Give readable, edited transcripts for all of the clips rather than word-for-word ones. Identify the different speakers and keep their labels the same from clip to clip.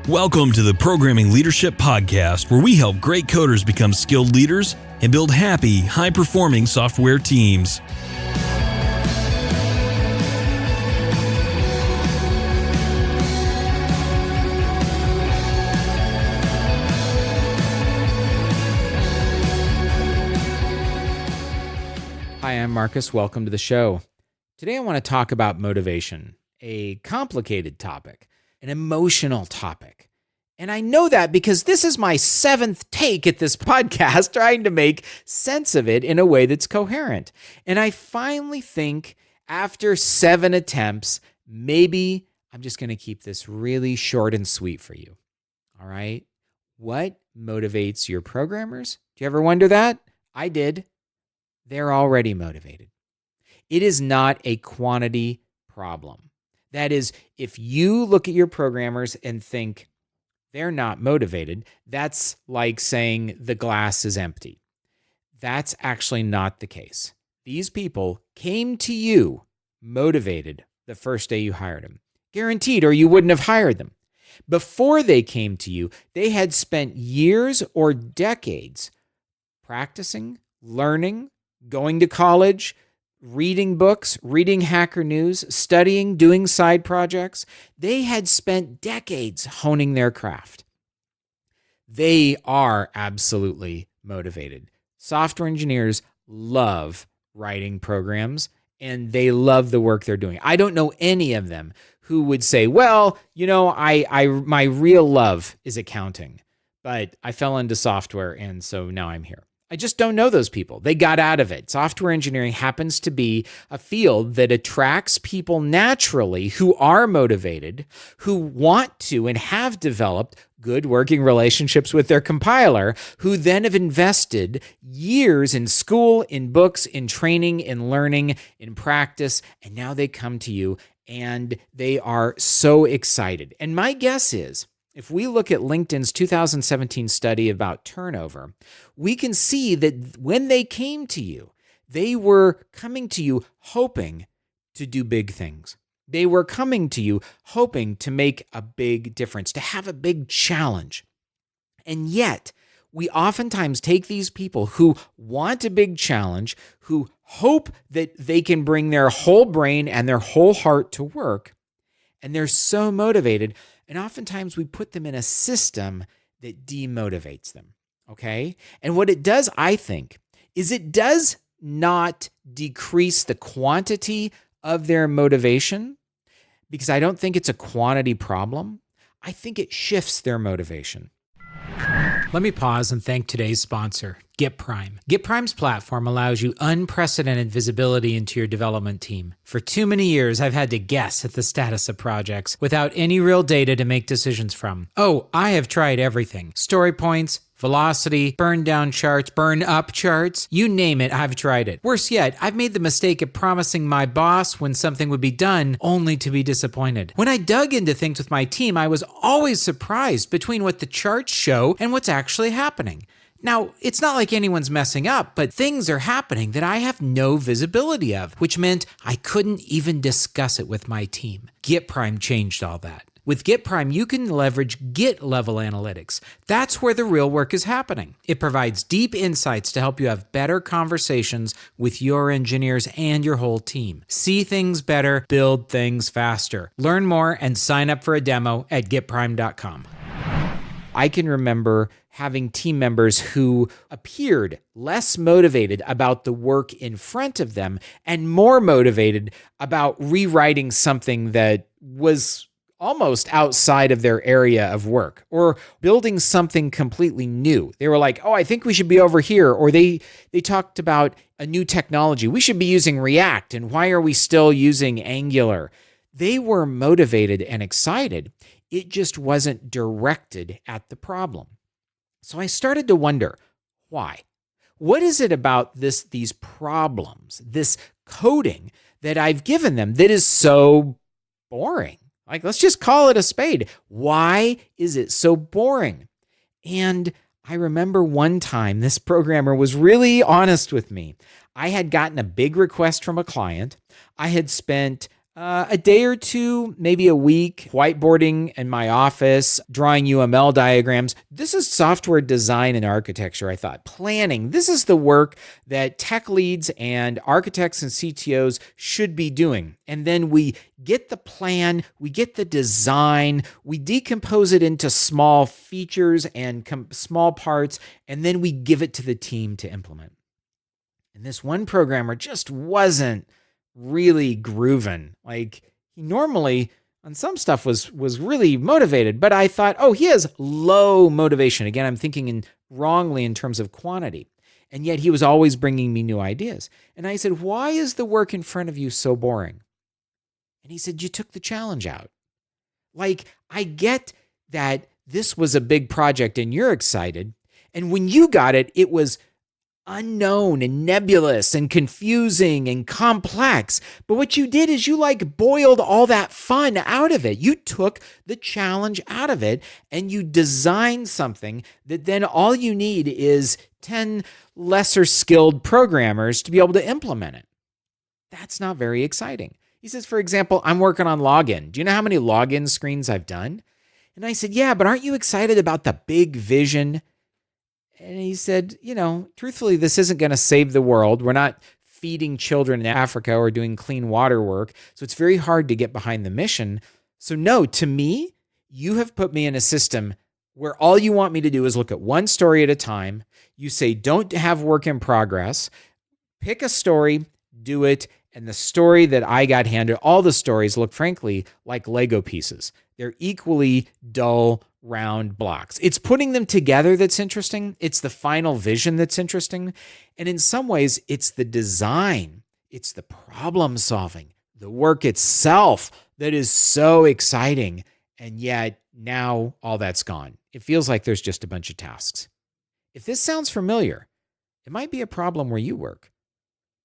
Speaker 1: Welcome to the Programming Leadership Podcast, where we help great coders become skilled leaders and build happy, high-performing software teams.
Speaker 2: Hi, I'm Marcus. Welcome to the show. Today I want to talk about motivation, a complicated topic, an emotional topic. And I know that because this is my 7th take at this podcast, trying to make sense of it in a way that's coherent. And I finally think after 7 attempts, maybe I'm just going to keep this really short and sweet for you. All right? What motivates your programmers? Do you ever wonder that? I did. They're already motivated. It is not a quantity problem. That is, if you look at your programmers and think they're not motivated, that's like saying the glass is empty. That's actually not the case. These people came to you motivated the first day you hired them. Guaranteed, or you wouldn't have hired them. Before they came to you, they had spent years or decades practicing, learning, going to college, reading books, reading Hacker News, studying, doing side projects. They had spent decades honing their craft. They are absolutely motivated. Software engineers love writing programs, and they love the work they're doing. I don't know any of them who would say, well, you know, my real love is accounting, but I fell into software, and so now I'm here. I just don't know those people. They got out of it. Software engineering happens to be a field that attracts people naturally who are motivated, who want to and have developed good working relationships with their compiler, who then have invested years in school, in books, in training, in learning, in practice, and now they come to you and they are so excited. And my guess is, if we look at LinkedIn's 2017 study about turnover, we can see that when they came to you, they were coming to you hoping to do big things. They were coming to you hoping to make a big difference, to have a big challenge. And yet, we oftentimes take these people who want a big challenge, who hope that they can bring their whole brain and their whole heart to work, and they're so motivated. And oftentimes we put them in a system that demotivates them, okay? And what it does, I think, is it does not decrease the quantity of their motivation, because I don't think it's a quantity problem. I think it shifts their motivation. Let me pause and thank today's sponsor, GitPrime. GitPrime's platform allows you unprecedented visibility into your development team. For too many years, I've had to guess at the status of projects without any real data to make decisions from. Oh, I have tried everything. Story points, velocity, burn down charts, burn up charts, you name it, I've tried it. Worse yet, I've made the mistake of promising my boss when something would be done, only to be disappointed. When I dug into things with my team, I was always surprised between what the charts show and what's actually happening. Now, it's not like anyone's messing up, but things are happening that I have no visibility of, which meant I couldn't even discuss it with my team. GitPrime changed all that. With GitPrime, you can leverage Git-level analytics. That's where the real work is happening. It provides deep insights to help you have better conversations with your engineers and your whole team. See things better, build things faster. Learn more and sign up for a demo at gitprime.com. I can remember having team members who appeared less motivated about the work in front of them and more motivated about rewriting something that was almost outside of their area of work, or building something completely new. They were like, oh, I think we should be over here. Or they talked about a new technology. We should be using React, and why are we still using Angular? They were motivated and excited. It just wasn't directed at the problem. So I started to wonder, why? What is it about these problems, this coding that I've given them that is so boring? Like, let's just call it a spade. Why is it so boring? And I remember one time this programmer was really honest with me. I had gotten a big request from a client. I had spent A day or two, maybe a week, whiteboarding in my office, drawing UML diagrams. This is software design and architecture, I thought. Planning. This is the work that tech leads and architects and CTOs should be doing. And then we get the plan, we get the design, we decompose it into small features and small parts, and then we give it to the team to implement. And this one programmer just wasn't really grooving. Like, he normally on some stuff was really motivated, but I thought, oh, he has low motivation. Again, I'm thinking wrongly in terms of quantity. And yet he was always bringing me new ideas. And I said, why is the work in front of you so boring? And he said, you took the challenge out. Like, I get that this was a big project and you're excited. And when you got it, it was unknown and nebulous and confusing and complex. But what you did is you boiled all that fun out of it. You took the challenge out of it and you designed something that then all you need is 10 lesser skilled programmers to be able to implement it. That's not very exciting. He says, for example, I'm working on login. Do you know how many login screens I've done? And I said, yeah, but aren't you excited about the big vision? And he said, truthfully, this isn't going to save the world. We're not feeding children in Africa or doing clean water work. So it's very hard to get behind the mission. So no, to me, you have put me in a system where all you want me to do is look at one story at a time. You say, don't have work in progress. Pick a story, do it. And the story that I got handed, all the stories look, frankly, like Lego pieces. They're equally dull, round blocks. It's putting them together that's interesting. It's the final vision that's interesting. And in some ways, it's the design. It's the problem solving, the work itself that is so exciting. And yet now all that's gone. It feels like there's just a bunch of tasks. If this sounds familiar, it might be a problem where you work.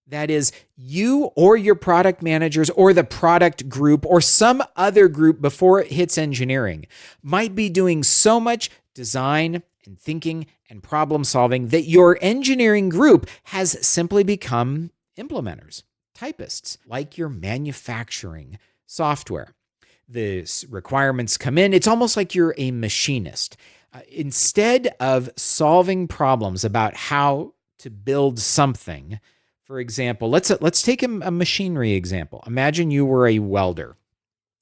Speaker 2: That is, you or your product managers or the product group or some other group before it hits engineering might be doing so much design and thinking and problem solving that your engineering group has simply become implementers, typists, like your manufacturing software. The requirements come in. It's almost like you're a machinist. Instead of solving problems about how to build something, for example, let's take a machinery example. Imagine you were a welder,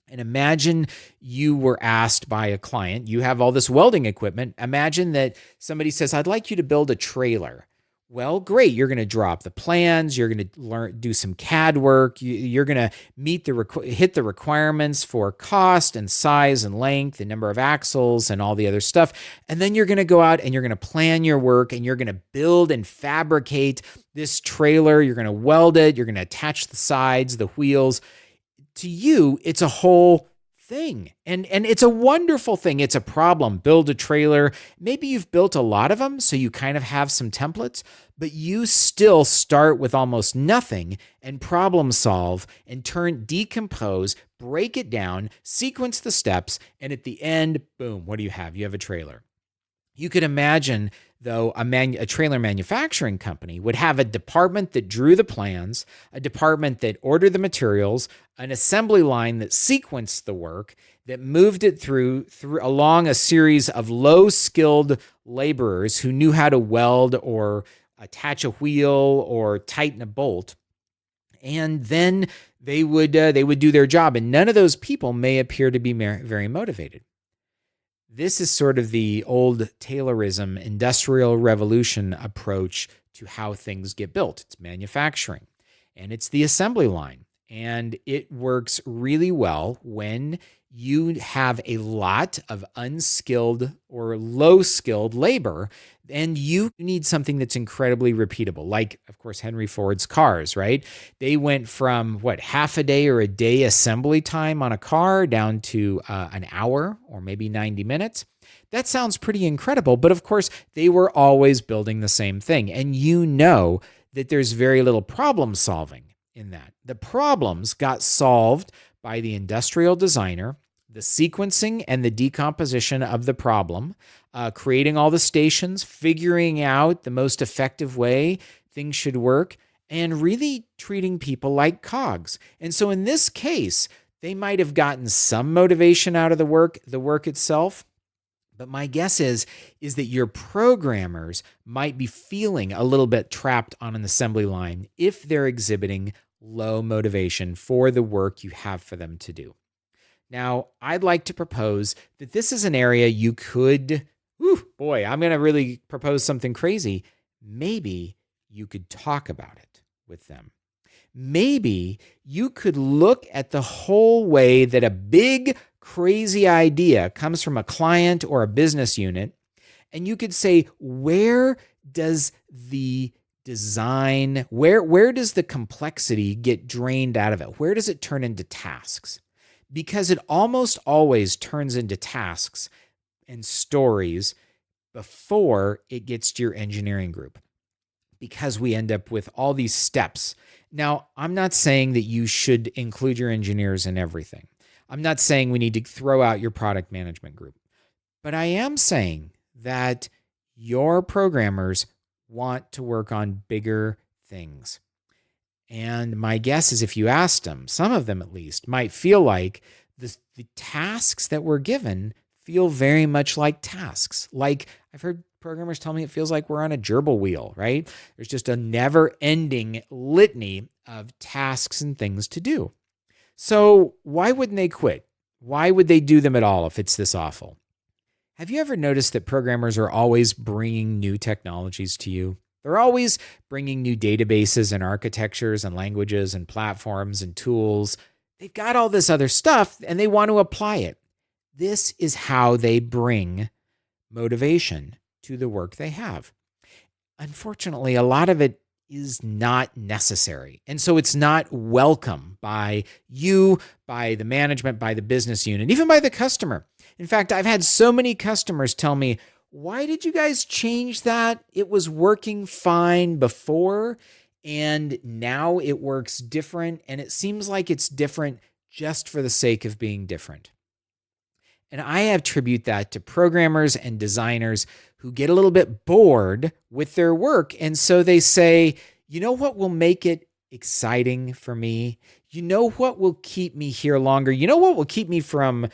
Speaker 2: and imagine you were asked by a client, you have all this welding equipment. Imagine that somebody says, I'd like you to build a trailer. Well, great. You're going to draw up the plans. You're going to do some CAD work. You're going to hit the requirements for cost and size and length and number of axles and all the other stuff. And then you're going to go out and you're going to plan your work and you're going to build and fabricate this trailer. You're going to weld it. You're going to attach the sides, the wheels. To you, it's a whole thing. And it's a wonderful thing. It's a problem. Build a trailer. Maybe you've built a lot of them, so you kind of have some templates, but you still start with almost nothing and problem solve and decompose, break it down, sequence the steps, and at the end, boom, what do you have? You have a trailer. You could imagine, though, a trailer manufacturing company would have a department that drew the plans, a department that ordered the materials, an assembly line that sequenced the work, that moved it through along a series of low-skilled laborers who knew how to weld or attach a wheel or tighten a bolt. And then they would do their job. And none of those people may appear to be very motivated. This is sort of the old Taylorism industrial revolution approach to how things get built. It's manufacturing, and it's the assembly line. And it works really well when you have a lot of unskilled or low-skilled labor, and you need something that's incredibly repeatable. Like, of course, Henry Ford's cars, right? They went from, half a day or a day assembly time on a car down to an hour or maybe 90 minutes. That sounds pretty incredible, but of course, they were always building the same thing. And you know that there's very little problem solving in that. The problems got solved by the industrial designer, the sequencing and the decomposition of the problem, creating all the stations, figuring out the most effective way things should work, and really treating people like cogs. And so in this case, they might have gotten some motivation out of the work itself. But my guess is that your programmers might be feeling a little bit trapped on an assembly line if they're exhibiting low motivation for the work you have for them to do. Now, I'd like to propose that this is an area you could, I'm going to really propose something crazy. Maybe you could talk about it with them. Maybe you could look at the whole way that a big, crazy idea comes from a client or a business unit, and you could say, where does the design, where does the complexity get drained out of it? Where does it turn into tasks? Because it almost always turns into tasks and stories before it gets to your engineering group, because we end up with all these steps. Now, I'm not saying that you should include your engineers in everything. I'm not saying we need to throw out your product management group. But I am saying that your programmers want to work on bigger things. And my guess is if you asked them, some of them at least, might feel like the tasks that we're given feel very much like tasks. Like I've heard programmers tell me it feels like we're on a gerbil wheel, right? There's just a never-ending litany of tasks and things to do. So why wouldn't they quit? Why would they do them at all if it's this awful? Have you ever noticed that programmers are always bringing new technologies to you? They're always bringing new databases and architectures and languages and platforms and tools. They've got all this other stuff and they want to apply it. This is how they bring motivation to the work they have. Unfortunately, a lot of it is not necessary. And so it's not welcome by you, by the management, by the business unit, even by the customer. In fact, I've had so many customers tell me, why did you guys change that? It was working fine before, and now it works different. And it seems like it's different just for the sake of being different. And I attribute that to programmers and designers who get a little bit bored with their work. And so they say, you know what will make it exciting for me? You know what will keep me here longer? You know what will keep me from,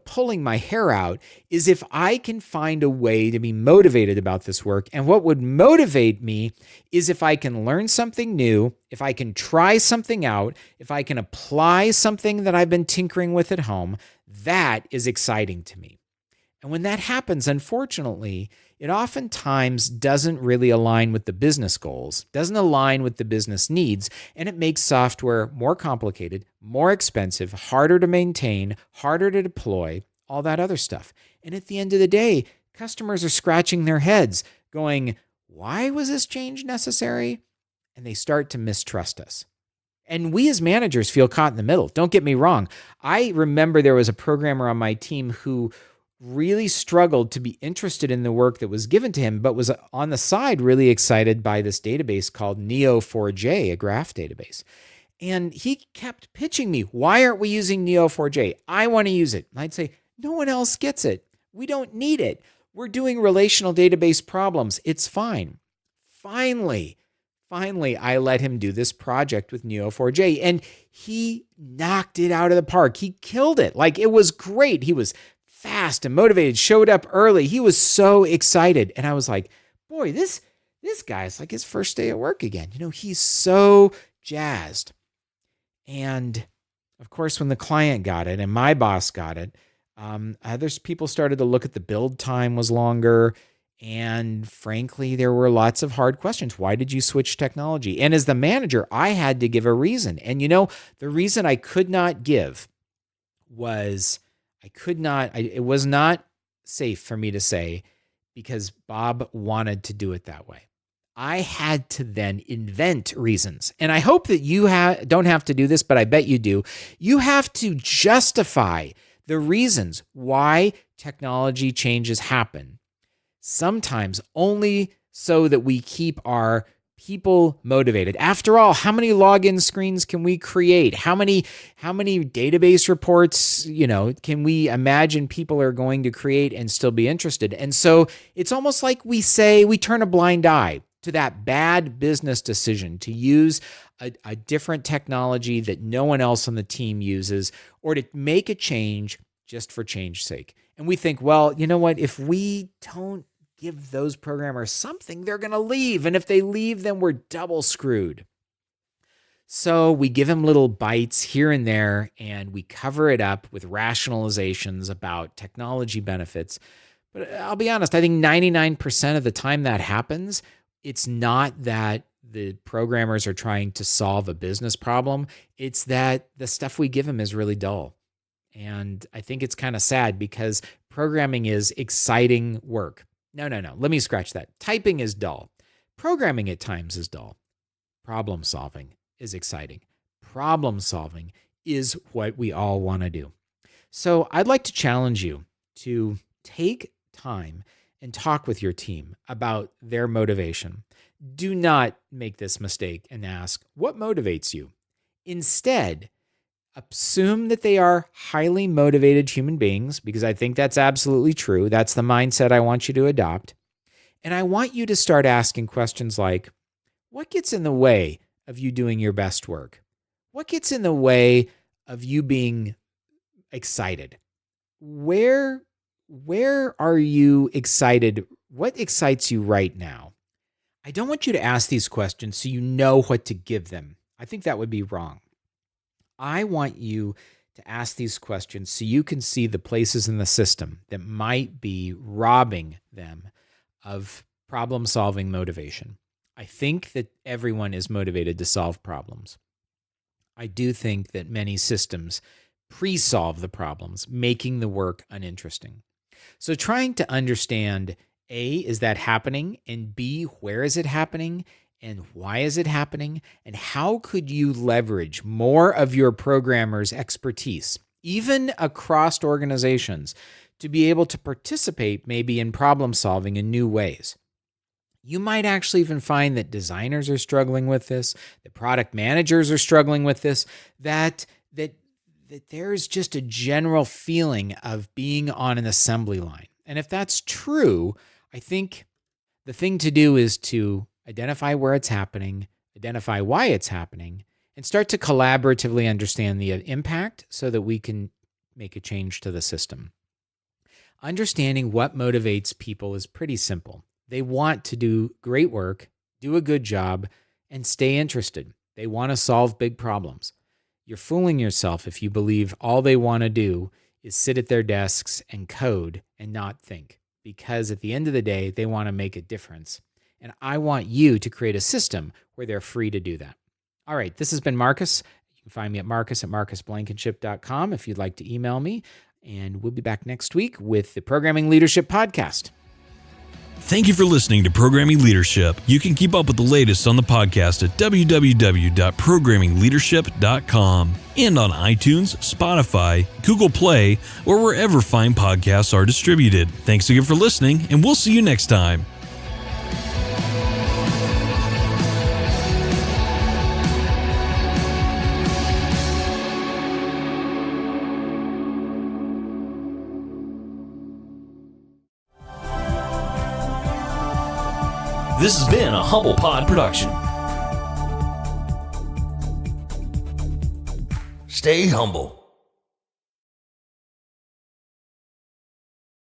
Speaker 2: pulling my hair out is if I can find a way to be motivated about this work. And what would motivate me is if I can learn something new, if I can try something out, if I can apply something that I've been tinkering with at home. That is exciting to me. And when that happens, unfortunately, it oftentimes doesn't really align with the business goals, doesn't align with the business needs, and it makes software more complicated, more expensive, harder to maintain, harder to deploy, all that other stuff. And at the end of the day, customers are scratching their heads going, why was this change necessary? And they start to mistrust us. And we as managers feel caught in the middle. Don't get me wrong. I remember there was a programmer on my team who really struggled to be interested in the work that was given to him, but was on the side really excited by this database called Neo4j, a graph database. And he kept pitching me, why aren't we using Neo4j? I want to use it. And I'd say, no one else gets it. We don't need it. We're doing relational database problems. It's fine. Finally, I let him do this project with Neo4j, and he knocked it out of the park. He killed it. Like, it was great. He was fast and motivated, showed up early. He was so excited. And I was like, boy, this guy's like his first day at work again. He's so jazzed. And of course, when the client got it and my boss got it, other people started to look at the build time was longer. And frankly, there were lots of hard questions. Why did you switch technology? And as the manager, I had to give a reason. And the reason I could not give was it was not safe for me to say because Bob wanted to do it that way. I had to then invent reasons. And I hope that you don't have to do this, but I bet you do. You have to justify the reasons why technology changes happen. Sometimes only so that we keep our people motivated. After all, how many login screens can we create? How many database reports, can we imagine people are going to create and still be interested? And so it's almost like we turn a blind eye to that bad business decision to use a different technology that no one else on the team uses, or to make a change just for change's sake. And we think, well, you know what? If we don't give those programmers something, they're going to leave. And if they leave, then we're double screwed. So we give them little bites here and there, and we cover it up with rationalizations about technology benefits. But I'll be honest, I think 99% of the time that happens, it's not that the programmers are trying to solve a business problem. It's that the stuff we give them is really dull. And I think it's kind of sad because programming is exciting work. No. Let me scratch that. Typing is dull. Programming at times is dull. Problem solving is exciting. Problem solving is what we all want to do. So I'd like to challenge you to take time and talk with your team about their motivation. Do not make this mistake and ask, what motivates you? Instead, assume that they are highly motivated human beings, because I think that's absolutely true. That's the mindset I want you to adopt. And I want you to start asking questions like, what gets in the way of you doing your best work? What gets in the way of you being excited? Where are you excited? What excites you right now? I don't want you to ask these questions so you know what to give them. I think that would be wrong. I want you to ask these questions so you can see the places in the system that might be robbing them of problem-solving motivation. I think that everyone is motivated to solve problems. I do think that many systems pre-solve the problems, making the work uninteresting. So trying to understand, A, is that happening? And B, where is it happening? And why is it happening? And how could you leverage more of your programmer's expertise, even across organizations, to be able to participate maybe in problem solving in new ways? You might actually even find that designers are struggling with this, that product managers are struggling with this, that there's just a general feeling of being on an assembly line. And if that's true, I think the thing to do is to identify where it's happening, identify why it's happening, and start to collaboratively understand the impact so that we can make a change to the system. Understanding what motivates people is pretty simple. They want to do great work, do a good job, and stay interested. They want to solve big problems. You're fooling yourself if you believe all they want to do is sit at their desks and code and not think, because at the end of the day, they want to make a difference. And I want you to create a system where they're free to do that. All right, this has been Marcus. You can find me at marcus@marcusblankenship.com if you'd like to email me. And we'll be back next week with the Programming Leadership Podcast.
Speaker 1: Thank you for listening to Programming Leadership. You can keep up with the latest on the podcast at www.programmingleadership.com and on iTunes, Spotify, Google Play, or wherever fine podcasts are distributed. Thanks again for listening, and we'll see you next time.
Speaker 3: This has been a Humble Pod production. Stay humble.